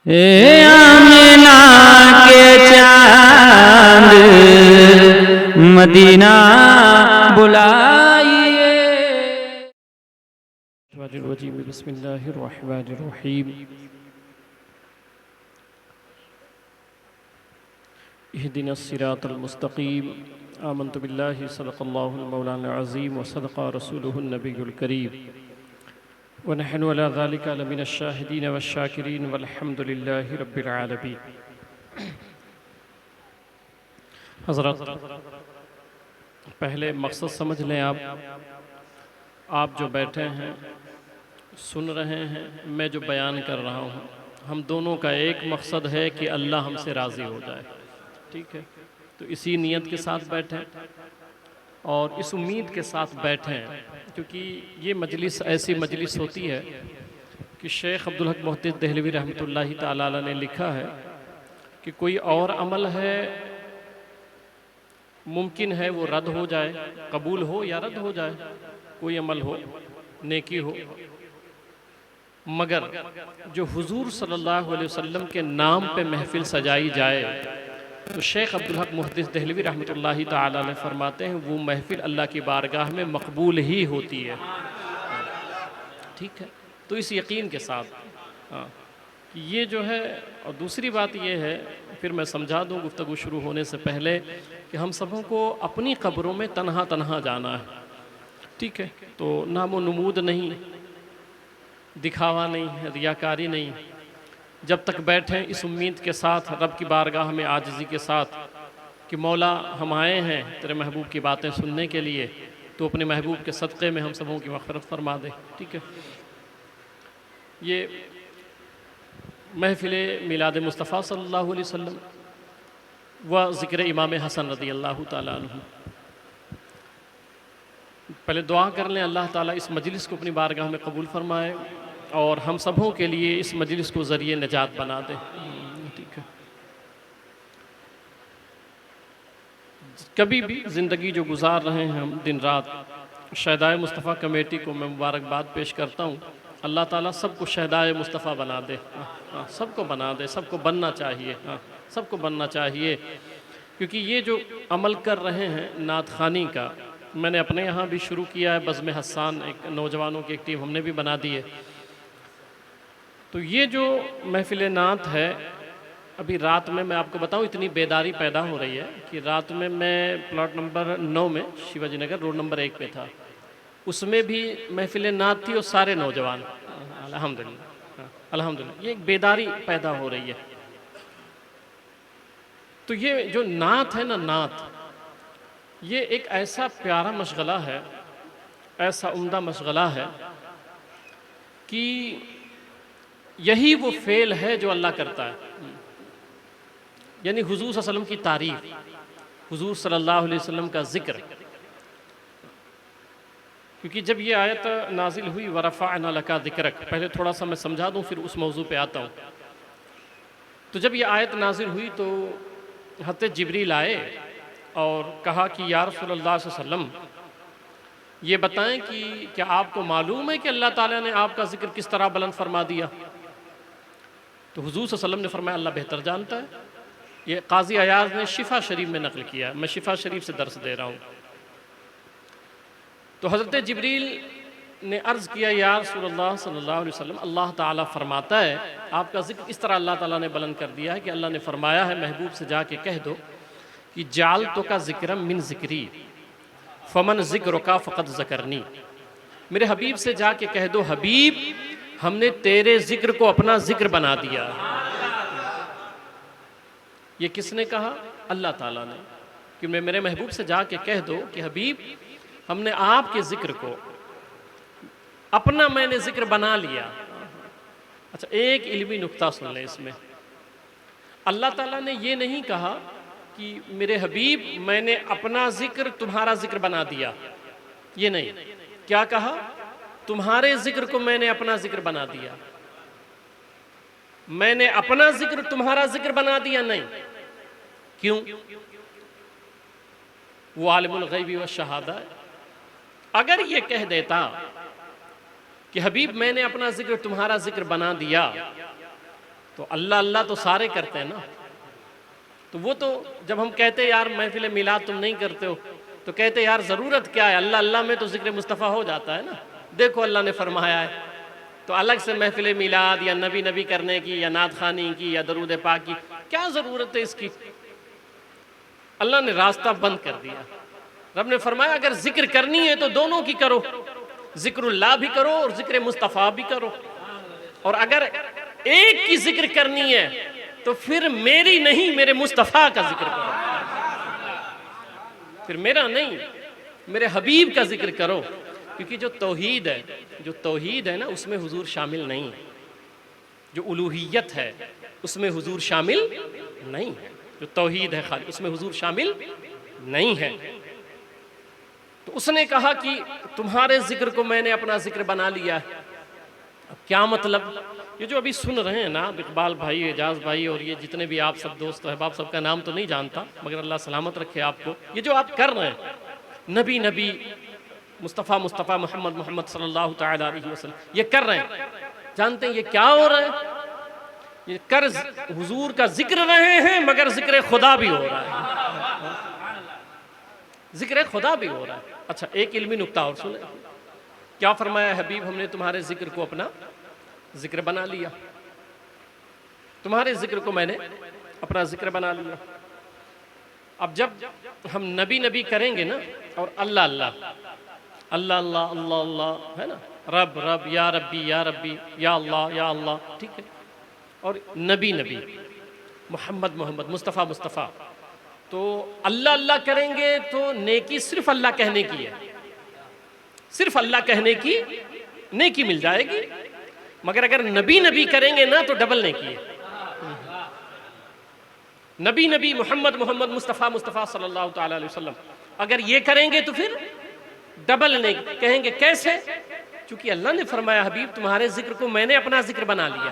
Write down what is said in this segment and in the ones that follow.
ए आमिना के चांद मदीना बुलाइए। बिस्मिल्लाहिर्रहमानिर्रहीम। इहदिनस सिरातल मुस्तकीम। आमन्तु बिल्लाहि सदक़ल्लाहुल मौलाना अज़ीम व सदक़ा रसूलुहुन नबियुल करीम व नहनु अला ज़ालिका लमिनश शाहिदीन वश्शाकिरीन वल्हम्दुलिल्लाहि रब्बिल आलमीन। हज़रत, पहले मकसद समझ लें। आप जो बैठे हैं, सुन रहे हैं, मैं जो बयान कर रहा हूँ, हम दोनों का एक मकसद है कि अल्लाह हमसे राज़ी हो जाए। ठीक है, तो इसी नीयत के साथ बैठें और इस उम्मीद के साथ बैठें, क्योंकि ये मजलिस ऐसी मजलिस होती है कि शेख अब्दुल हक मोहद्दिस देहलवी रहमतुल्लाहि ताला अलैह ने लिखा है कि कोई और अमल है, मुमकिन है वो रद्द हो जाए, कबूल हो या रद्द हो जाए, कोई अमल हो, नेकी हो, मगर जो हुजूर सल्लल्लाहु अलैहि वसल्लम के नाम पे महफिल सजाई जाए, तो शेख अब्दुल हक मोहद्दिस देहलवी रहमतुल्लाहि ताला अलैह फरमाते हैं वो महफिल अल्लाह की बारगाह में मकबूल ही होती है। ठीक है, तो इस यकीन के साथ कि ये जो है। और दूसरी बात ये है, फिर मैं समझा दूँ गुफ्तगू शुरू होने से पहले, कि हम सबों को अपनी कब्रों में तन्हा तन्हा जाना है। ठीक है, तो नामो नमूद नहीं, दिखावा नहीं, रियाकारी नहीं। जब तक बैठें इस उम्मीद के साथ रब की बारगाह में आजिज़ी के साथ कि मौला हम आए हैं तेरे महबूब की बातें सुनने के लिए, तो अपने महबूब के सदक़े में हम सबों की मग़फ़िरत फरमा दे। ठीक है, ये महफ़िल मिलाद मुस्तफ़ा सल्लल्लाहु अलैहि वसल्लम व ज़िक्र इमाम हसन रज़ी अल्लाह ताला अन्हु। पहले दुआ कर लें, अल्लाह ताला इस मजलिस को अपनी बारगाह में कबूल फरमाए और हम सबों के लिए इस मजलिस को ज़रिए निजात बना दे। ठीक है, कभी भी ज़िंदगी जो गुजार रहे हैं हम दिन रात, शहदाए मुस्तफ़ा कमेटी को मैं मुबारकबाद पेश करता हूँ। अल्लाह ताला सबको शहदाए मुस्तफ़ा बना दे। सबको बना दे, सबको बनना चाहिए। सबको बनना चाहिए, क्योंकि ये जो अमल कर रहे हैं नात ख़ानी का, मैंने अपने यहाँ भी शुरू किया है। बज़्म हस्सान एक नौजवानों की एक टीम हमने भी बना दी है। तो ये जो महफ़िल नात है, अभी रात में मैं आपको बताऊं, इतनी बेदारी पैदा हो रही है कि रात में मैं प्लॉट नंबर 9 में शिवाजी नगर रोड नंबर 1 पे था, उसमें भी महफ़िल नात थी और सारे नौजवान। अल्हम्दुलिल्लाह, अल्हम्दुलिल्लाह, ये एक बेदारी पैदा हो रही है। तो ये जो नात है ना, नात, ये एक ऐसा प्यारा मशगला है, ऐसा उम्दा मशगला है कि यही वो फ़ेल है जो अल्लाह करता है। यानी हुजूर सल्लल्लाहु अलैहि वसल्लम की तारीफ़, हुजूर सल्लल्लाहु अलैहि वसल्लम का ज़िक्र। क्योंकि जब ये आयत नाजिल हुई, वरफ़अना लका ज़िक्रक, पहले थोड़ा सा मैं समझा दूँ फिर उस मौजू पे आता हूँ। तो जब ये आयत नाजिल हुई तो हज़रत जिब्रील आए और कहा कि या रसूलल्लाह सल्लल्लाहु अलैहि वसल्लम, ये बताएं कि क्या आपको मालूम है कि अल्लाह ताला ने आपका ज़िक्र किस तरह बुलंद फरमा दिया? तो हुजूर सल्लल्लाहु अलैहि वसल्लम ने फरमाया अल्लाह बेहतर जानता है। ये काज़ी अयाज़ ने शिफ़ा शरीफ में नक़ल किया है, मैं शिफ़ा शरीफ से दर्स दे रहा हूँ। तो हज़रत जिब्रील ने अर्ज़ किया, या रसूलल्लाह सल्लल्लाहु अलैहि वसल्लम, अल्लाह ताला फरमाता है आपका ज़िक्र इस तरह अल्लाह ताला ने बुलंद कर दिया है कि अल्लाह ने फरमाया है महबूब से जाके कह दो कि जाल तो का ज़िक्रम मिन ज़िक्री फ़मन ज़िक्र का फ़क़त ज़करनी। मेरे हबीब से जाके कह दो, हबीब हमने तेरे ज़िक्र को अपना ज़िक्र बना दिया। ये किसने कहा? अल्लाह ताला ने। कि मैं मेरे महबूब से जाके कह दो कि हबीब हमने आपके ज़िक्र को अपना मैंने ज़िक्र बना लिया। अच्छा, एक इल्मी नुक्ता सुन लें इसमें। अल्लाह ताला ने ये नहीं कहा कि मेरे हबीब मैंने अपना ज़िक्र तुम्हारा ज़िक्र बना दिया, ये नहीं। क्या कहा? तुम्हारे ज़िक्र को मैंने अपना ज़िक्र बना दिया। मैंने अपना ज़िक्र तुम्हारा ज़िक्र बना दिया, नहीं। क्यों? वो आलिमुल गैबी व शहादा है। अगर ये कह देता कि हबीब मैंने अपना ज़िक्र तुम्हारा ज़िक्र बना दिया, तो अल्लाह अल्लाह तो सारे करते हैं ना। तो वो तो जब हम कहते यार महफिल मिलाद तुम नहीं करते हो, तो कहते यार ज़रूरत क्या है, अल्लाह अल्लाह में तो ज़िक्र मुस्तफ़ा हो जाता है ना। देखो अल्लाह ने फरमाया है, तो अलग से महफिल मिलाद या नबी नबी करने की या नात खानी की या दरूद पाक की क्या ज़रूरत है इसकी। अल्लाह ने रास्ता बंद कर दिया। रब ने फरमाया अगर जिक्र करनी है तो दोनों की करो, जिक्रुल्लाह भी करो और जिक्र मुस्तफ़ा भी करो। और अगर एक की जिक्र करनी है तो फिर मेरी नहीं, मेरे मुस्तफ़ा का जिक्र करो, फिर मेरा नहीं, मेरे हबीब का जिक्र करो। क्योंकि जो तौहीद है ना, उसमें हुजूर शामिल नहीं है। जो उलूहियत है उसमें हुजूर शामिल नहीं है। जो तौहीद है खाली, उसमें हुजूर शामिल नहीं है। तो उसने कहा कि तुम्हारे जिक्र को मैंने अपना जिक्र बना लिया है। अब क्या मतलब? ये जो अभी सुन रहे हैं ना, इकबाल भाई, एजाज भाई और ये जितने भी आप सब दोस्त अहबाब, सबका नाम तो नहीं जानता, मगर अल्लाह सलामत रखे आपको। ये जो आप कर रहे हैं, नबी नबी, मुस्तफ़ा मुस्तफ़ा, मोहम्मद मोहम्मद सल्लल्लाहु तआला अलैहि वसल्लम, ये कर रहे हैं, जानते हैं ये क्या हो रहा है? ये कर हुजूर का जिक्र रहे हैं, मगर जिक्र खुदा भी हो रहा है, जिक्र खुदा भी हो रहा है। अच्छा, एक इल्मी नुक्ता और सुने, क्या फरमाया हबीब, हमने तुम्हारे जिक्र को अपना जिक्र बना लिया। तुम्हारे जिक्र को मैंने अपना जिक्र बना लिया। अब जब हम नबी नबी करेंगे ना, और अल्लाह अल्लाह अल्लाह अल्लाह अल्लाह अल्लाह है ना, रब रब, या रब्बी या रब्बी, या अल्लाह, ठीक है, और नबी नबी, मोहम्मद मोहम्मद, मुस्तफ़ा मुस्तफ़ा, तो अल्लाह अल्लाह करेंगे तो नेकी सिर्फ अल्लाह कहने की है, सिर्फ अल्लाह कहने की नेकी मिल जाएगी। मगर अगर नबी नबी करेंगे ना तो डबल नेकी है। नबी नबी, मोहम्मद मोहम्मद, मुस्तफ़ा मुस्तफ़ा सल्लल्लाहु तआला अलैहि वसल्लम, अगर ये करेंगे तो फिर डबल नेकी। कहेंगे कैसे? क्योंकि अल्लाह ने फरमाया हबीब तुम्हारे जिक्र को मैंने अपना जिक्र बना लिया।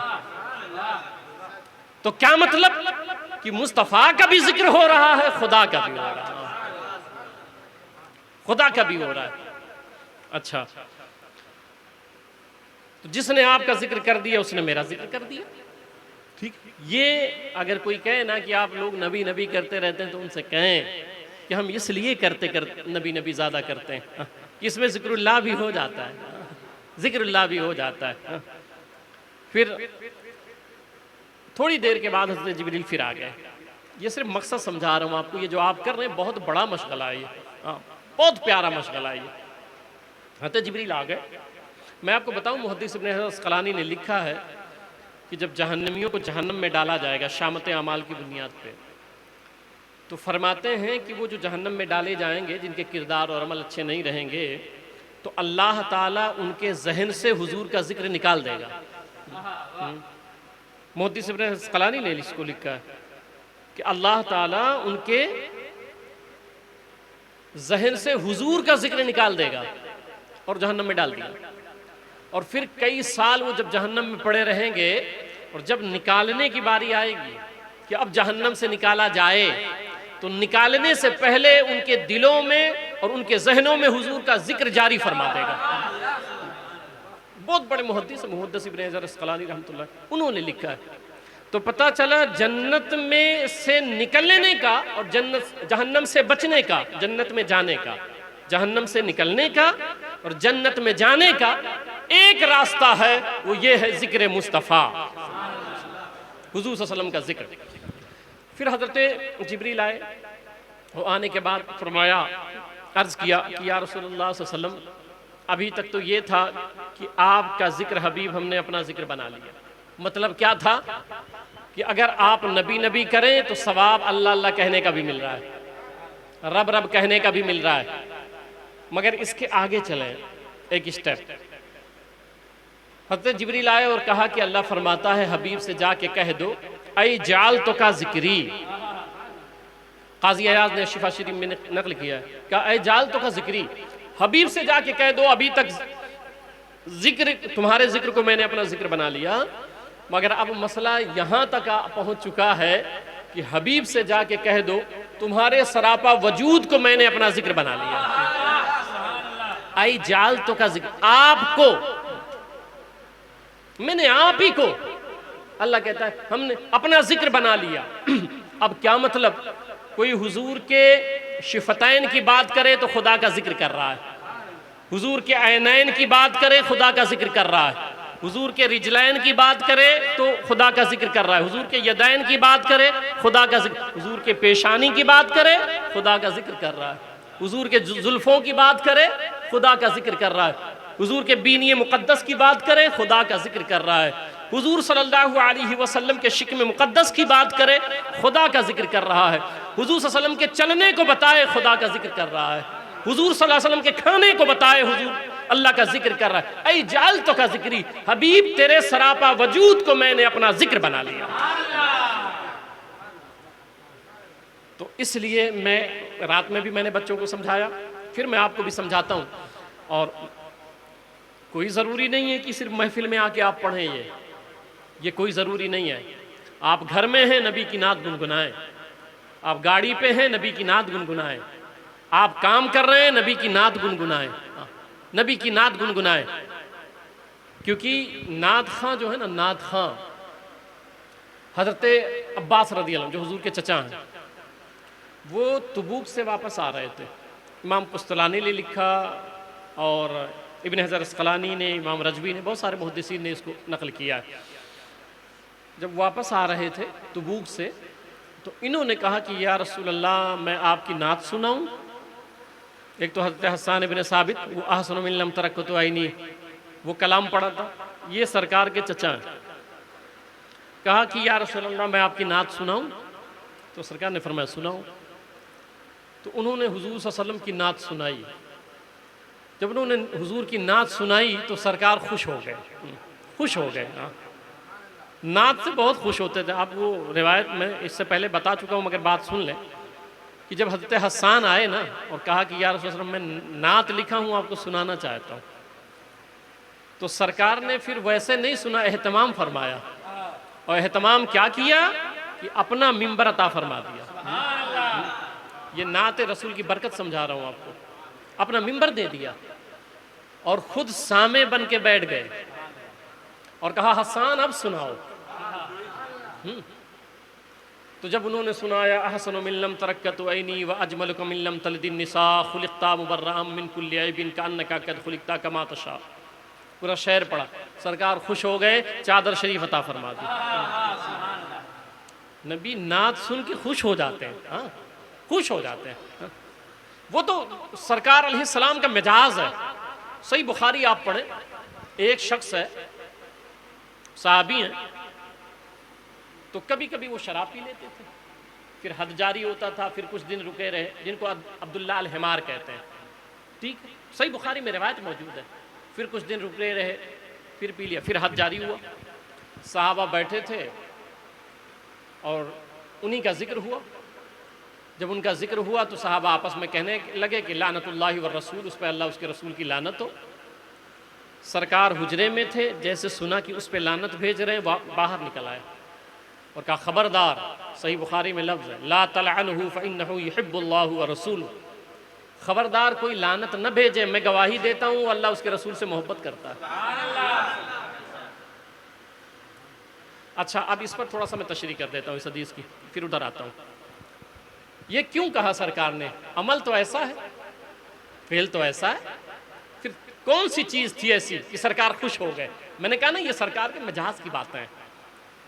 तो क्या मतलब कि मुस्तफ़ा का भी जिक्र हो रहा है, खुदा का भी हो रहा है, खुदा का भी हो रहा है। अच्छा, तो जिसने आपका जिक्र कर दिया उसने मेरा जिक्र कर दिया। ठीक, ये अगर कोई कहे ना कि आप लोग नबी नबी करते रहते हैं, तो उनसे कहें कि हम इसलिए करते नबी नबी ज़्यादा करते हैं, इसमें जिक्रुल्लाह भी हो जाता है, जिक्रुल्लाह भी हो जाता है। फिर थोड़ी देर के बाद हज़रत जिब्रील फिर आ गए। ये सिर्फ मकसद समझा रहा हूँ आपको, ये जो आप कर रहे हैं बहुत बड़ा मशगला है ये, बहुत प्यारा मशगला है ये। हज़रत जिब्रील आ गए। मैं आपको बताऊँ, मुहद्दिस इब्न हज़र अस्क़लानी ने लिखा है कि जब जहन्नमियों को जहन्नम में डाला जाएगा शामत अमाल की बुनियाद पे, तो फरमाते हैं कि वो जो जहन्नम में डाले जाएंगे जिनके किरदार और अमल अच्छे नहीं रहेंगे, तो अल्लाह ताला उनके जहन से हुजूर का जिक्र निकाल देगा। मुहद्दिस इब्न अस्क़लानी ने इसको लिखा है कि अल्लाह ताला उनके जहन से हुजूर का जिक्र निकाल देगा और जहन्नम में डाल दिया। और फिर कई साल वो जब जहन्नम में पड़े रहेंगे, और जब निकालने की बारी आएगी कि अब जहन्नम से निकाला जाए, तो निकालने से पहले उनके दिलों में और उनके जहनों में हुजूर का जिक्र जारी फरमा देगा। बहुत बड़े मुहद्दिस मुहद्दिस इब्न हज़र अस्क़लानी रहमतुल्लाह, उन्होंने लिखा है। तो पता चला जन्नत में से निकलने का और जहन्नम से बचने का, जन्नत में जाने का, जहन्नम से निकलने का और जन्नत में जाने का एक रास्ता है, वो ये है जिक्र मुस्तफ़ा, हुजूर सल्लल्लाहु अलैहि वसल्लम का जिक्र। फिर हज़रत जिब्रील आए, वो आने के बाद फरमाया, अर्ज़ किया कि या रसूलल्लाह सल्लल्लाहु अलैहि वसल्लम, अभी तक तो ये था कि आपका जिक्र हबीब हमने अपना जिक्र बना लिया। मतलब क्या था कि अगर आप नबी नबी करें तो सवाब अल्लाह अल्लाह कहने का भी मिल रहा है, रब रब कहने का भी मिल रहा है। मगर इसके आगे चलें एक स्टेप। हज़रत जिब्रील आए और कहा कि अल्लाह फरमाता है हबीब से जाके कह दो, ऐ जाल तो का जिक्री। काजी अयाज ने शिफा शरीफ में नकल किया है, कहा ऐ जाल तो का जिक्री, हबीब से जाके कह दो अभी तक जिक्र, तुम्हारे जिक्र को मैंने अपना जिक्र बना लिया, मगर अब मसला यहाँ तक पहुँच चुका है कि हबीब से जाके कह दो तुम्हारे सरापा वजूद को मैंने अपना जिक्र बना लिया। आई जाल तो का जिक्र, आपको मैंने, आप ही को अल्लाह कहता है हमने अपना जिक्र बना लिया। अब क्या मतलब, कोई हुजूर के शिफतैन की बात करे तो खुदा का जिक्र कर रहा है, हुजूर के ऐनैन की बात करे खुदा का जिक्र कर रहा है, हुजूर के रिजलैन की बात करे तो खुदा का जिक्र कर रहा है, हुजूर के यदैन की बात करे खुदा का जिक्र, हुजूर के पेशानी की बात करे खुदा का जिक्र कर रहा है, हुजूर के जुल्फों की बात करे खुदा का जिक्र कर रहा है, हुजूर के बीनी मुक़द्दस की बात करे खुदा का जिक्र कर रहा है, हुजूर सल्लल्लाहु अलैहि वसल्लम के शिक्म मुक़द्दस की बात करे खुदा का जिक्र कर रहा है, हुजूर सल्लल्लाहु अलैहि वसल्लम के चलने को बताए खुदा का जिक्र कर रहा है, हुजूर सल्लल्लाहु अलैहि वसल्लम के खाने को बताए हुजूर अल्लाह का जिक्र कर रहा है। ऐ जाल तो का जिक्री, हबीब तेरे सरापा वजूद को मैंने अपना जिक्र बना लिया। तो इसलिए मैं रात में भी मैंने बच्चों को समझाया, फिर मैं आपको भी समझाता हूँ। और कोई ज़रूरी नहीं है कि सिर्फ महफिल में आके आप पढ़ें, ये कोई ज़रूरी नहीं है। आप घर में हैं नबी की नात गुनगुनाएं, आप गाड़ी पे हैं नबी की नात गुनगुनाएं, आप काम कर रहे हैं नबी की नात गुनगुनाएं, नबी की नात गुनगुनाएं। क्योंकि नात खां जो है ना, नात खां हज़रत अब्बास रज़ी अल्लाह जो हुजूर के चचा हैं, वो तबूक से वापस आ रहे थे। इमाम कुस्तलानी ने लिखा और इब्न हज़र अस्क़लानी ने, इमाम रजवी ने, बहुत सारे मुहद्दिसीन ने इसको नकल किया है। जब वापस आ रहे थे तबूक से तो इन्होंने कहा कि या रसूल अल्लाह मैं आपकी नात सुनाऊं। एक तो हज़रत हस्सान इब्न साबित, वो अहसनु मिन लम तरक्कतु ऐनी, वो कलाम पढ़ा था, ये सरकार के चचा हैं। कहा कि या रसूल अल्लाह मैं आपकी नात सुनाऊं, तो सरकार ने फरमाया सुनाओ। तो उन्होंने हुजूर सल्लल्लाहु अलैहि वसल्लम की नात सुनाई। जब उन्होंने हुजूर की नात सुनाई तो सरकार खुश हो गए, खुश हो गए। हाँ, नात से बहुत खुश होते थे। आप वो रिवायत में इससे पहले बता चुका हूँ, मगर बात सुन लें कि जब हज़रत हस्सान आए ना और कहा कि या रसूल अल्लाह मैं नात लिखा हूँ आपको सुनाना चाहता हूँ, तो सरकार ने फिर वैसे नहीं सुना, एहतमाम फरमाया। और एहतमाम क्या किया कि अपना मिंबर अता फरमा दिया। ये नात रसूल की बरकत समझा रहा हूँ आपको। अपना मिंबर दे दिया और खुद सामे बन के बैठ गए और कहा हस्सान अब सुनाओ। तो जब उन्होंने सुनाया अहसनु मिन लम तरक्कतु ऐनी व अजमलुका मिन लम तलिदिन निसा खुलिक़ता मुबर्रअम मिन कुल्लि ऐबिन कअन्नका क़द खुलिक़ता कमा तशा, पूरा शेर पढ़ा। सरकार खुश हो गए, चादर शरीफ अता फरमा दी। नबी नात सुन के खुश हो जाते हैं। हाँ, खुश हो जाते हैं। हाँ? वो तो सरकार अलैहिस्सलाम का मिजाज है। सही बुखारी आप पढ़ें, एक शख्स है, साहबी हैं, तो कभी कभी वो शराब पी लेते थे, फिर हद जारी होता था, फिर कुछ दिन रुके रहे, जिनको अब्दुल्ला अल हिमार कहते हैं। ठीक है, सही बुखारी में रिवायत मौजूद है। फिर कुछ दिन रुके रहे, फिर पी लिया, फिर हद जारी हुआ। साहबा बैठे थे और उन्हीं का जिक्र हुआ। जब उनका जिक्र हुआ तो साहबा आपस में कहने लगे कि लानतुल्लाहि व रसूल, उस पर अल्लाह उसके रसूल की लानत हो। सरकार हुजरे में थे, जैसे सुना कि उस पर लानत भेज रहे हैं, बाहर निकल आए और कहा खबरदार, सही बुखारी में लफ्ज़ है ला तलअनहु फ़इन्नहु युहिब्बुल्लाहु व रसूलुहु, खबरदार कोई लानत न भेजे, मैं गवाही देता हूँ अल्लाह उसके रसूल से मोहब्बत करता है। अच्छा, अब इस पर थोड़ा सा मैं तशरीह कर देता हूँ इस हदीस की, फिर उधर आता हूँ। ये क्यों कहा सरकार ने? अमल तो ऐसा है, फेल तो ऐसा है, फिर कौन सी चीज़ थी ऐसी कि सरकार खुश हो गए? मैंने कहा ना, ये सरकार के मिजाज की बातें हैं,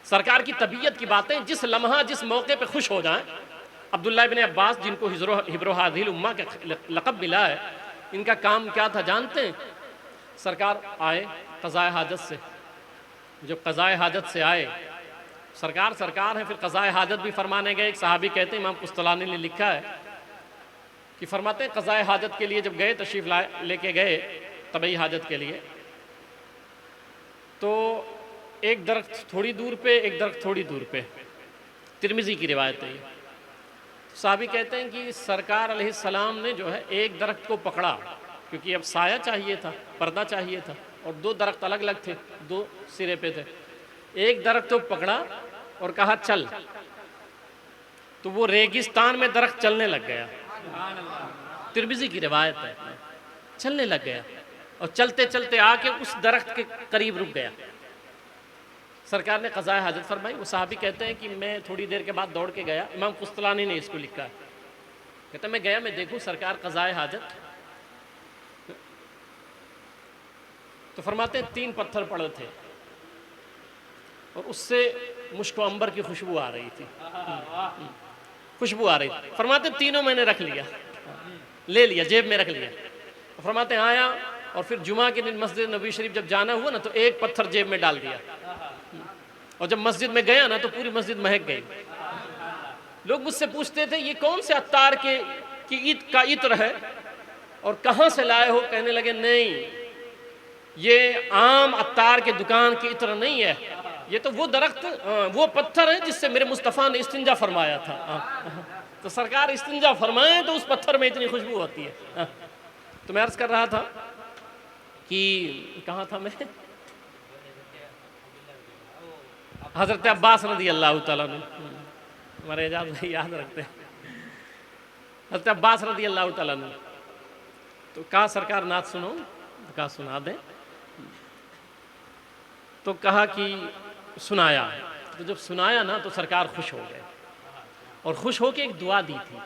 सरकार की तबीयत की बातें। जिस लम्हा जिस मौके पे खुश हो जाएं। अब्दुल्ला इब्न अब्बास, जिनको हिब्रो हादिल उम्मा का लक़ब मिला है, इनका काम क्या था जानते हैं? सरकार आए क़ज़ाए हाजत से, जब क़ज़ाए हाजत से आए, सरकार है, फिर क़ज़ाए हाजत भी फरमाने गए। एक सहाबी कहते हैं, इमाम कुस्तलानी ने लिखा है कि फरमाते हैं क़ज़ाए हाजत के लिए जब गए, तशरीफ़ लेके गए तबई हाजत के लिए, तो एक दरख्त थोड़ी दूर पे, एक दरख्त थोड़ी दूर पे, तिरमिज़ी की रिवायत है। साहबी कहते हैं कि सरकार अलैहिस्सलाम ने जो है एक दरख्त को पकड़ा, क्योंकि अब साया चाहिए था, पर्दा चाहिए था, और दो दरख्त अलग अलग थे, दो सिरे पे थे। एक दरख्त को पकड़ा और कहा चल, तो वो रेगिस्तान में दरख्त चलने लग गया। तिरमिज़ी की रिवायत है, चलने लग गया और चलते चलते आके उस दरख्त के करीब रुक गया। सरकार ने क़ज़ाए हाजत फरमाई। वो साहबी कहते हैं कि मैं थोड़ी देर के बाद दौड़ के गया, इमाम कुस्तलानी ने इसको लिखा है, कहते मैं गया, मैं देखूँ सरकार क़ज़ाए हाजत, तो फरमाते हैं 3 पत्थर पड़े थे और उससे मुश्को अंबर की खुशबू आ रही थी, खुशबू आ रही थी। फरमाते तीनों मैंने रख लिया, ले लिया, जेब में रख लिया। फरमाते आया और फिर जुमा के दिन मस्जिद नबी शरीफ जब जाना हुआ ना तो एक पत्थर जेब में डाल दिया, और जब मस्जिद में गया ना तो पूरी मस्जिद महक गई। लोग मुझसे पूछते थे ये कौन से अत्तार की ईद का इत्र है और कहाँ से लाए हो? कहने लगे नहीं, ये आम अत्तार के दुकान की इत्र नहीं है, ये तो वो दरख्त, वो पत्थर है जिससे मेरे मुस्तफ़ा ने इस्तिंजा फरमाया था। तो सरकार इस्तिंजा फरमाए तो उस पत्थर में इतनी खुशबू होती है। तो मैं अर्ज़ कर रहा था कि कहाँ था मैं, हज़रत अब्बास रज़ी अल्लाह तआला अन्हु, हमारे एजाज भाई याद रखते हैं, हज़रत अब्बास रज़ी अल्लाह तआला अन्हु, तो कहा सरकार नात सुनो, तो कहा सुना दें, तो कहा कि सुनाया। तो जब सुनाया ना तो सरकार खुश हो गए और खुश होकर एक दुआ दी थी।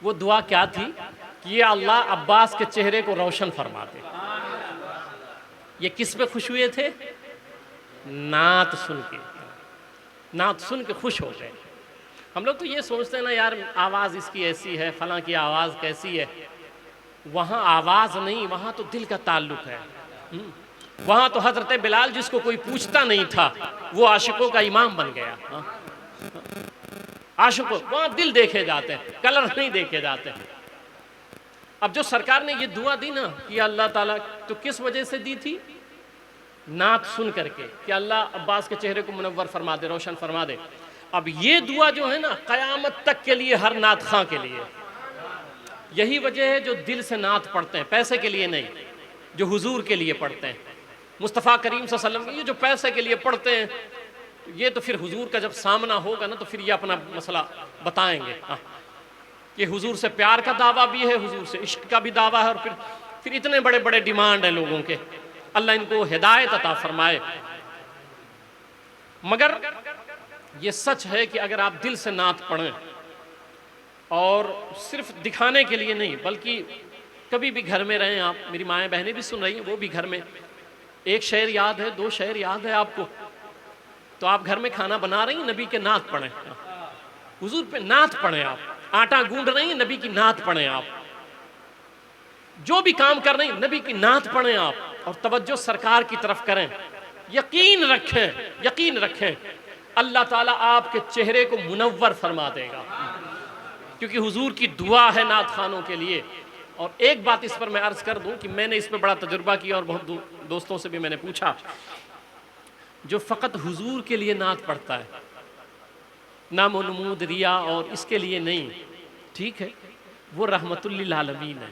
वो दुआ क्या थी कि ये अल्लाह अब्बास के चेहरे को रोशन फरमा दे। ये किस पे खुश हुए थे? नात सुन के, नात सुन के खुश हो गए। हम लोग तो ये सोचते हैं ना यार आवाज़ इसकी ऐसी है, फलां की आवाज़ कैसी है। वहाँ आवाज़ नहीं, वहाँ तो दिल का ताल्लुक़ है। वहाँ तो हज़रत बिलाल जिसको कोई पूछता नहीं था वो आशिकों का इमाम बन गया। आशिकों, वहाँ दिल देखे जाते हैं, कलर नहीं देखे जाते हैं। अब जो सरकार ने ये दुआ दी ना कि अल्लाह ताला, तो किस वजह से दी थी? नात सुन करके कि अल्लाह अब्बास के चेहरे को मुनव्वर फरमा दे, रोशन फरमा दे। अब ये दुआ जो है ना क़यामत तक के लिए, हर नात खां के लिए। यही वजह है जो दिल से नात पढ़ते हैं, पैसे के लिए नहीं, जो हुजूर के लिए पढ़ते हैं, मुस्तफ़ा करीम सल्लल्लाहु अलैहि वसल्लम, ये जो पैसे के लिए पढ़ते हैं, ये तो फिर हुजूर का जब सामना होगा ना तो फिर ये अपना मसला बताएंगे। ये हुजूर से प्यार का दावा भी है, हुजूर से इश्क का भी दावा है, और फिर इतने बड़े बड़े डिमांड हैं लोगों के। अल्लाह इनको हिदायत अता फरमाए। मगर ये सच है कि अगर आप दिल से नात पढ़ें और सिर्फ दिखाने के लिए नहीं, बल्कि कभी भी घर में रहें आप, मेरी माएँ बहनें भी सुन रही हैं, वो भी घर में एक शेर याद है, 2 शेर याद है आपको, तो आप घर में खाना बना रही हैं, नबी के नात पढ़ें, हुजूर पे नात पढ़ें। आप आटा गूंद रही हैं, नबी की नात पढ़ें। आप जो भी काम कर रही हैं, नबी की नात पढ़ें आप, और तवज्जो सरकार की तरफ करें। यकीन रखें, यकीन रखें, अल्लाह ताला आपके चेहरे को मुनव्वर फरमा देगा, क्योंकि हुजूर की दुआ है नात खानों के लिए। और एक बात इस पर मैं अर्ज़ कर दूं कि मैंने इस पर बड़ा तजुर्बा किया और बहुत दोस्तों से भी मैंने पूछा, जो फ़कत हुजूर के लिए नात पढ़ता है, नाम नमूद रिया और इसके लिए नहीं, ठीक है, वो रहमतुल लिल आलमीन है।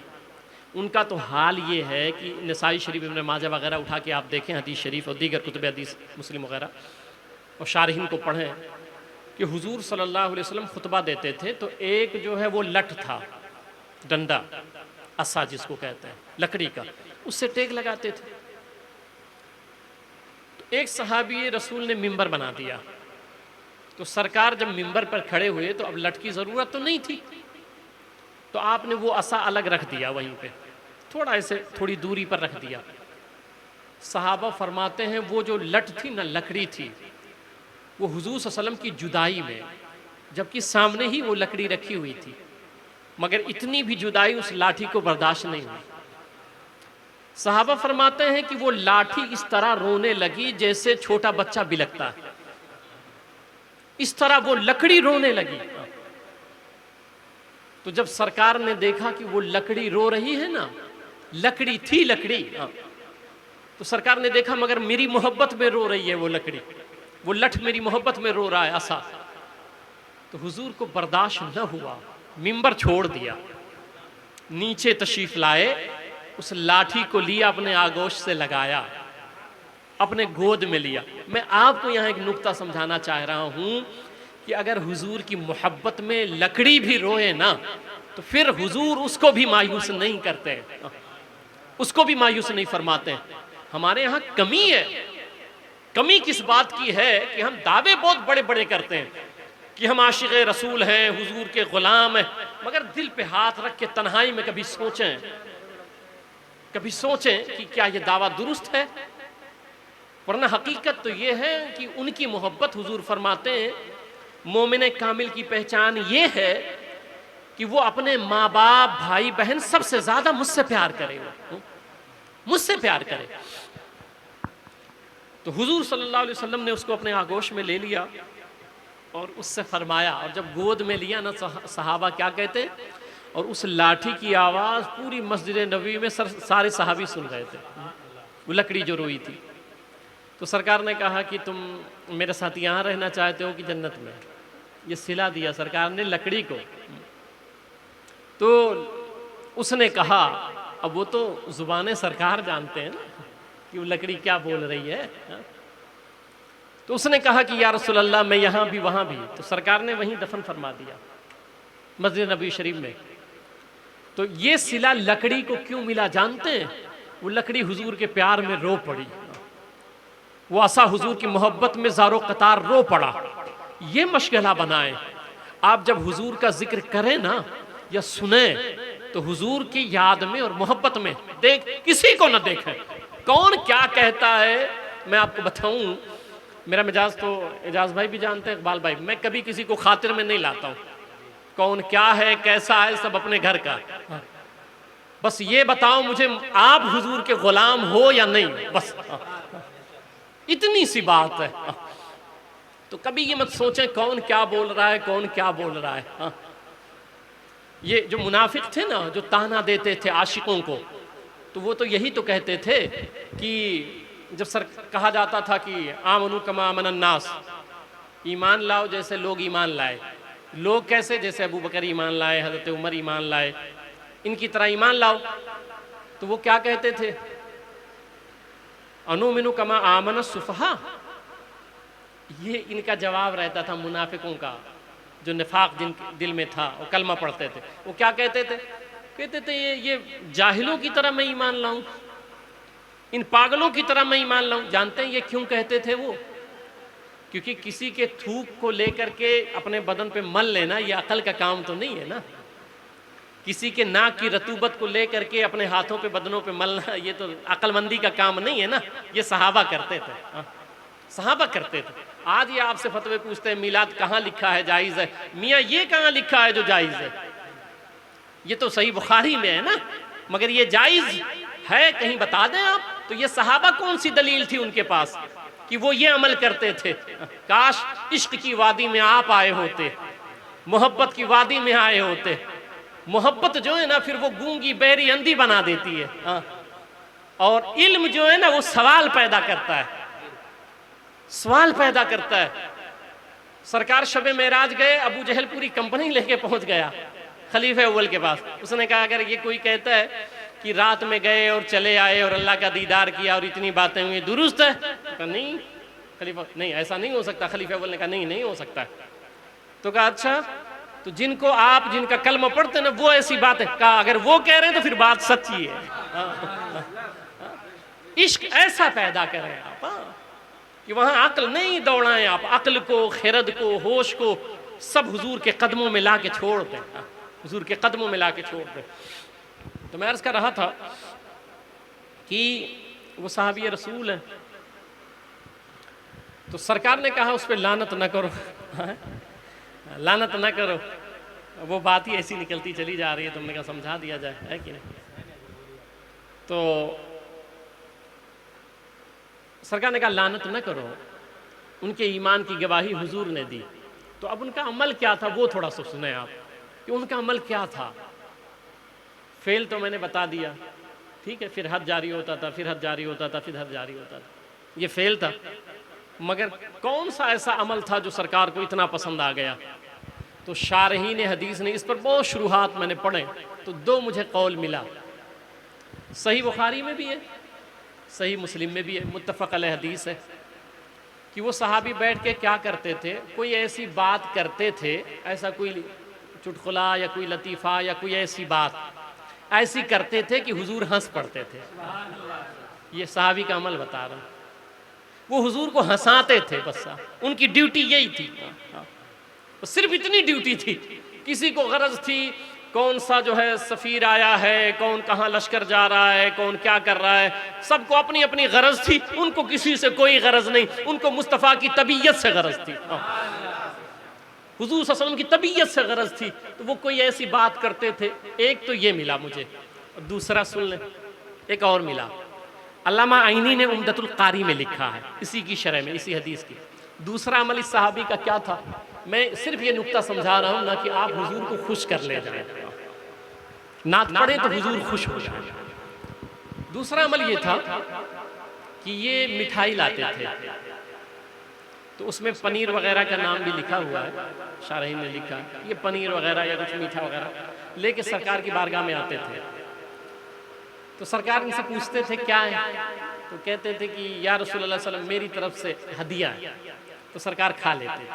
उनका तो हाल ये है कि नसाई शरीफ, इब्न माजा वगैरह उठा के आप देखें, हदीस शरीफ और दीगर कुतुब हदीस, मुस्लिम वगैरह, और शारहीन को पढ़ें कि हुजूर सल्लल्लाहु अलैहि वसल्लम खुतबा देते थे तो एक जो है वो लठ था, डंडा, अस्सा जिसको कहते हैं, लकड़ी का, उससे टेक लगाते थे। तो एक सहाबी रसूल ने मिंबर बना दिया, तो सरकार जब मिंबर पर खड़े हुए तो अब लठ की ज़रूरत तो नहीं थी, तो आपने वो असा अलग रख दिया, वहीं पे थोड़ा ऐसे थोड़ी दूरी पर रख दिया। सहाबा फरमाते हैं वो जो लठ थी ना, लकड़ी थी, वो हुजूर सल्लल्लाहु अलैहि वसल्लम की जुदाई में, जबकि सामने ही वो लकड़ी रखी हुई थी, मगर इतनी भी जुदाई उस लाठी को बर्दाश्त नहीं हुई। सहाबा फरमाते हैं कि वो लाठी इस तरह रोने लगी जैसे छोटा बच्चा बिलकता है, इस तरह वो लकड़ी रोने लगी। तो जब सरकार ने देखा कि वो लकड़ी रो रही है ना, लकड़ी थी लकड़ी, तो सरकार ने देखा मगर मेरी मोहब्बत में रो रही है वो लकड़ी, वो लठ मेरी मोहब्बत में रो रहा है ऐसा। तो हुजूर को बर्दाश्त न हुआ, मिंबर छोड़ दिया, नीचे तशरीफ लाए, उस लाठी को लिया, अपने आगोश से लगाया, अपने गोद में लिया। मैं आपको यहाँ एक नुक्ता समझाना चाह रहा हूँ कि अगर हुजूर की मोहब्बत में लकड़ी भी रोए ना, तो फिर हुजूर उसको भी मायूस नहीं करते, उसको भी मायूस नहीं फरमाते। हमारे यहाँ कमी है कमी किस बात की है कि हम दावे बहुत बड़े बड़े करते हैं कि हम आशिक़ रसूल हैं, हुजूर के गुलाम हैं, मगर दिल पे हाथ रख के तन्हाई में कभी सोचें कि क्या ये दावा दुरुस्त है? वरना हकीकत तो ये है कि उनकी मोहब्बत, हुजूर फरमाते हैं मोमिन कामिल की पहचान ये है कि वो अपने माँ बाप, भाई बहन सबसे ज्यादा मुझसे प्यार करे, वो मुझसे प्यार करे। तो हुजूर सल्लल्लाहु अलैहि वसल्लम ने उसको अपने आगोश में ले लिया और उससे फरमाया, और जब गोद में लिया ना सहाबा क्या कहते, और उस लाठी की आवाज़ पूरी मस्जिद नबी में सारे सहाबी सुन रहे थे, वो लकड़ी जो रोई थी। तो सरकार ने कहा कि तुम मेरे साथ यहाँ रहना चाहते हो कि जन्नत में? ये सिला दिया सरकार ने लकड़ी को। तो उसने कहा, अब वो तो ज़ुबान सरकार जानते हैं ना कि वो लकड़ी क्या बोल रही है। तो उसने कहा कि या रसूल अल्लाह मैं यहाँ भी वहाँ भी। तो सरकार ने वहीं दफन फरमा दिया मस्जिद नबी शरीफ में। तो ये सिला लकड़ी को क्यों मिला जानते हैं? वो लकड़ी हुजूर के प्यार में रो पड़ी, वो असा हुजूर की मोहब्बत में ज़ारो कतार रो पड़ा। ये मशगला बनाए, आप जब हुजूर का जिक्र करें ना या सुने तो हुजूर की याद में और मोहब्बत में किसी को न देखें। कौन क्या कहता है मैं आपको बताऊं, मेरा मिजाज तो एजाज भाई भी जानते हैं, इकबाल भाई, मैं कभी किसी को खातिर में नहीं लाता हूं। कौन क्या है कैसा है सब अपने घर का, बस ये बताओ मुझे आप हुजूर के गुलाम हो या नहीं, बस इतनी सी बात है। तो कभी ये मत सोचें कौन क्या बोल रहा है, कौन क्या बोल रहा है। ये जो मुनाफिक थे ना, जो ताना देते थे आशिकों को, तो वो तो यही तो कहते थे कि जब कहा जाता था कि आमनु कमा आमनन नास, ईमान लाओ जैसे लोग ईमान लाए। लोग कैसे? जैसे अबू बकर ईमान लाए, हजरत उमर ईमान लाए, इनकी तरह ईमान लाओ। तो वो क्या कहते थे? अनुमिनु कमा आमन सुफहा। ये इनका जवाब रहता था मुनाफिकों का, जो निफाक दिल में था, वो कलमा पढ़ते थे। वो क्या कहते थे? कहते थे ये जाहिलों की तरह मैं ईमान लाऊं, इन पागलों की तरह मैं ईमान लाऊं। जानते हैं ये क्यों कहते थे वो? क्योंकि किसी के थूक को लेकर के अपने बदन पे मल लेना ये अकल का काम तो नहीं है ना। किसी के नाक की रतूबत को लेकर के अपने हाथों पे बदनों पे मलना ये तो अक्लमंदी का काम नहीं है ना। ये सहाबा करते थे, सहाबा करते थे। आज ये आपसे फतवे पूछते हैं मिलाद कहाँ लिखा है जायज़ है, मियाँ ये कहाँ लिखा है जो जायज़ है? ये तो सही बुखारी में है ना, मगर ये जायज़ है कहीं बता दें आप। तो ये सहाबा कौन सी दलील थी उनके पास कि वो ये अमल करते थे? काश इश्क की वादी में आप आए होते, मोहब्बत की वादी में आए होते। मोहब्बत जो है ना फिर वो गूंगी बहरी अंधी बना देती है, और इल्म जो है ना वो सवाल पैदा करता है, सवाल पैदा करता है। सरकार शबे मेराज गए, अबू जहल पूरी कंपनी लेके पहुंच गया खलीफे अव्वल के पास। उसने कहा अगर ये कोई कहता है कि रात में गए और चले आए और अल्लाह का दीदार किया और इतनी बातें हुई, दुरुस्त है? कहा नहीं खलीफा, नहीं ऐसा नहीं हो सकता। खलीफे अव्वल ने कहा नहीं नहीं हो सकता। तो कहा अच्छा, तो जिनको आप जिनका कलमा पढ़ते ना वो ऐसी बात है? कहा अगर वो कह रहे हैं तो फिर बात सच्ची है। इश्क ऐसा पैदा करें आप कि वहां अक्ल नहीं दौड़ाएं आप, अक्ल को, खिरद को, होश को सब हुजूर के कदमों में ला के छोड़ दें, हुजूर के कदमों में ला के छोड़ दें। तो मैं अर्ज कर रहा था कि वो साहबी रसूल है, तो सरकार ने कहा उस पर लानत न करो, लानत न करो। वो बात ही ऐसी निकलती चली जा रही है, तुमने कहा समझा दिया जाए, है कि नहीं? तो सरकार ने कहा लानत न करो, उनके ईमान की गवाही हुजूर ने दी। तो अब उनका अमल क्या था वो थोड़ा सा सुने आप कि उनका अमल क्या था। फेल तो मैंने बता दिया, ठीक है, फिर हद जारी होता था, फिर हद जारी होता था, फिर हद जारी होता था, ये फेल था। मगर कौन सा ऐसा अमल था जो सरकार को इतना पसंद आ गया? तो शारहीन हदीस ने इस पर बहुत शुरुआत मैंने पढ़े, तो दो मुझे कौल मिला। सही बुखारी में भी है, सही मुस्लिम में भी है, मुत्तफ़क़ अलैह हदीस है कि वो सहाबी बैठ के क्या करते थे, कोई ऐसी बात करते थे, ऐसा कोई चुटकुला या कोई लतीफ़ा या कोई ऐसी बात ऐसी करते थे कि हुजूर हंस पड़ते थे। ये सहाबी का अमल बता रहा हूँ। वो हुजूर को हंसाते थे, बस उनकी ड्यूटी यही थी। सिर्फ इतनी ड्यूटी थी। किसी को गरज थी कौन सा जो है सफ़ीर आया है, कौन कहाँ लश्कर जा रहा है, कौन क्या कर रहा है, सबको अपनी अपनी गरज थी। उनको किसी से कोई गरज नहीं, उनको मुस्तफ़ा की तबीयत से गरज थी। हुजूर सल्लल्लाहु अलैहि वसल्लम की तबीयत से गरज थी, तो वो कोई ऐसी बात करते थे। एक तो ये मिला मुझे, और दूसरा सुन लें, एक और मिला। अल्लामा आइनी ने उम्दतुल कारी में लिखा है, इसी की शरह में, इसी हदीस की। दूसरा अमल इस सहाबी का क्या था, मैं सिर्फ ये नुक्ता समझा रहा हूँ ना कि आप हुजूर को खुश कर ले जाए, नात पढ़े तो हुजूर खुश हो जाए। दूसरा अमल ये था कि ये मिठाई लाते थे, तो उसमें पनीर वगैरह का नाम भी लिखा हुआ है, शारहीन ने लिखा ये पनीर वगैरह या कुछ मीठा वगैरह लेके सरकार की बारगाह में आते थे। तो सरकार इनसे पूछते थे क्या है, तो कहते थे कि या रसूलल्लाह सल्लल्लाहु अलैहि वसल्लम मेरी तरफ से हदिया है। तो सरकार खा लेते थे।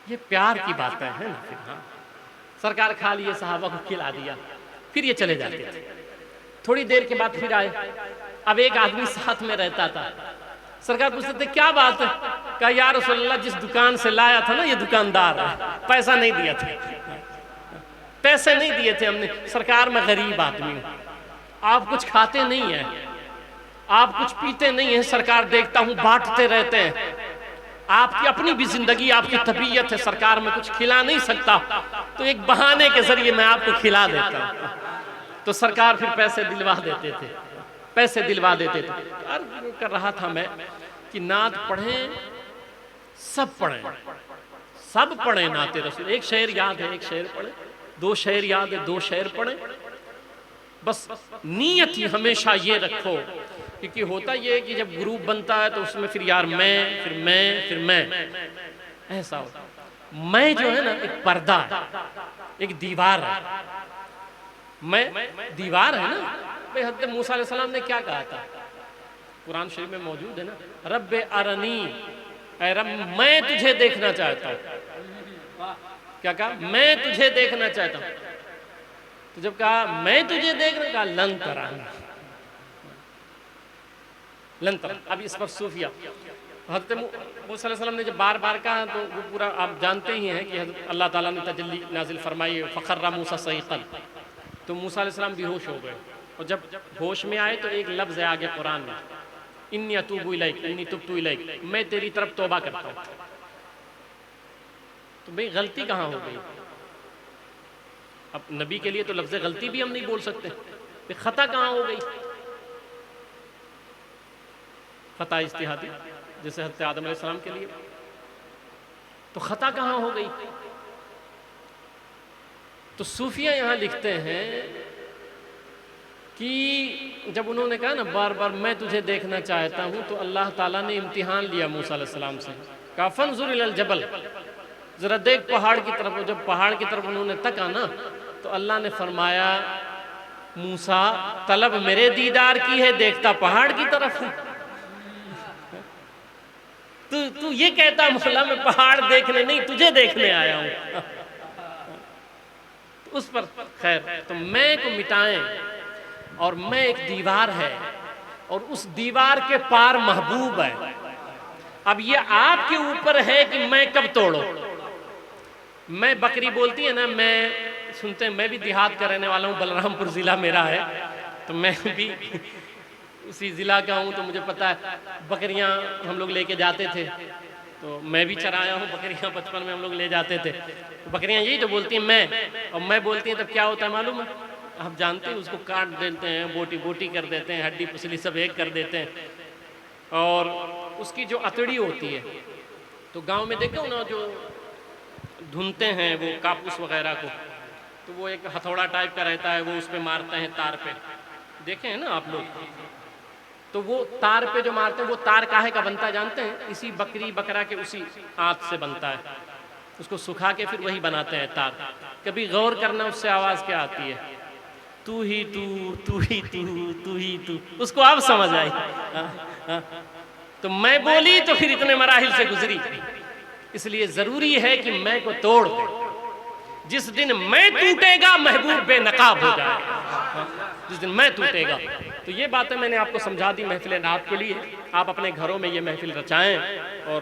ये प्यार की बात है ना। फिर सरकार खा लिए, सहाबा को खिला दिया, फिर ये चले जाते थे। थोड़ी देर के बाद फिर आए, अब एक आदमी साथ में रहता था। सरकार पूछते थे क्या बात है, कहा या रसूलल्लाह जिस दुकान से लाया था ना ये दुकानदार है, पैसा नहीं दिया था, पैसे नहीं दिए थे हमने। सरकार मैं गरीब आदमी हूँ, आप कुछ खाते नहीं है, आप कुछ पीते नहीं है, सरकार देखता हूँ बांटते रहते हैं, आपकी अपनी भी जिंदगी, आपकी तबीयत है, सरकार में कुछ खिला नहीं सकता, तो एक बहाने के जरिए मैं आपको खिला देता हूँ। तो सरकार फिर पैसे दिलवा देते थे, पैसे दिलवा देते थे। अर्ज कर रहा था मैं कि नात पढ़ें, सब पढ़ें, सब पढ़ें नाते रसूल। एक शेर याद है, एक शेर पढ़े, दो शेर याद है, दो शेर पढ़े। बस नीयत ही हमेशा ये रखो, क्योंकि होता ये है कि जब ग्रुप बनता है तो उसमें फिर यार मैं, फिर मैं, फिर मैं, ऐसा होता। मैं जो है ना एक पर्दा है, एक दीवार है। मैं दीवार है ना। भाई हज़रत मूसा अलैहिस्सलाम ने क्या कहा था, कुरान शरीफ में मौजूद है ना, रब्बे अरनी, ऐ रब मैं तुझे देखना चाहता हूँ। क्या कहा, मैं तुझे देखना चाहता हूँ। तो जब कहा मैं तुझे देखना, कहा लन तरानी, लन तरानी। अब इस पर सूफिया हज़रत मूसा अलैहिस्सलाम ने जब बार बार कहा तो वो पूरा आप जानते ही हैं कि अल्लाह ताला ने तजल्ली नाजिल फरमाई, फ़खर्रा मूसा सईक़न, तो मूसा अलैहिस्सलाम बेहोश हो गए। और जब होश में आए तो एक लफ्ज़ है आगे कुरान में, इन्नी अतूबु इलैक, इन्नी तुब्तु इलैक, मैं तेरी तरफ तौबा करता हूँ। तो भाई गलती कहाँ हो गई? अब नबी के लिए तो लफ्ज़ गलती भी हम नहीं बोल सकते, फिर खता कहाँ हो गई? खता इज्तिहादी, जैसे हज़रत आदम अलैहिस्सलाम के लिए, तो खता कहाँ हो गई? तो सूफिया यहाँ लिखते हैं कि जब उन्होंने कहा ना बार बार मैं तुझे देखना चाहता हूँ, तो अल्लाह ताला ने इम्तिहान लिया मूसा अलैहिस्सलाम से, कहा फंजुर इलल जबल, जरा देख पहाड़ की तरफ। जब पहाड़ की तरफ उन्होंने तका ना, तो अल्लाह ने फरमाया मूसा तलब मेरे दीदार की है, देखता पहाड़ की तरफ है। तू ये कहता मौला मैं पहाड़ देखने नहीं तुझे देखने आया हूँ। उस पर खैर, तो मैं को मिटाएं, और मैं एक दीवार है, और उस दीवार के पार महबूब है। अब ये आपके ऊपर है कि मैं कब तोड़ो। मैं बकरी बोलती है ना, मैं सुनते हैं, मैं भी देहात का रहने वाला हूँ, बलरामपुर ज़िला मेरा है, तो मैं भी उसी ज़िला का हूँ, तो मुझे पता है बकरियाँ हम लोग लेके जाते थे, तो मैं भी चराया हूँ बकरियाँ, बचपन में हम लोग ले जाते थे। तो बकरियाँ यही तो बोलती हैं मैं, और मैं बोलती हैं तब क्या होता है मालूम है? आप जानते हैं, उसको काट देते हैं, बोटी बोटी कर देते हैं, हड्डी पसली सब एक कर देते हैं, और उसकी जो अतड़ी होती है, तो गांव में देखो ना जो धुनते हैं वो कापूस वगैरह को, तो वो एक हथौड़ा टाइप का रहता है, वो उस पर मारते हैं तार पे, देखे हैं ना आप लोग? तो वो तार पे जो मारते हैं वो तार काहे का बनता है जानते हैं? इसी बकरी बकरा के उसी आंत से बनता है, उसको सुखा के फिर वही बनाते हैं तार। कभी गौर करना उससे आवाज़ क्या आती है, तू ही तू, तू ही तू, तू ही तू, उसको अब समझ आई। तो मैं बोली तो फिर इतने मराहिल से गुजरी, इसलिए ज़रूरी है कि मैं को तोड़ दे। जिस दिन मैं टूटेगा महबूब बेनकाब हो जाएगा, जिस दिन मैं टूटेगा। तो ये बातें मैंने आपको समझा दी महफिल नात के लिए। आप अपने घरों में ये महफिल रचाएं और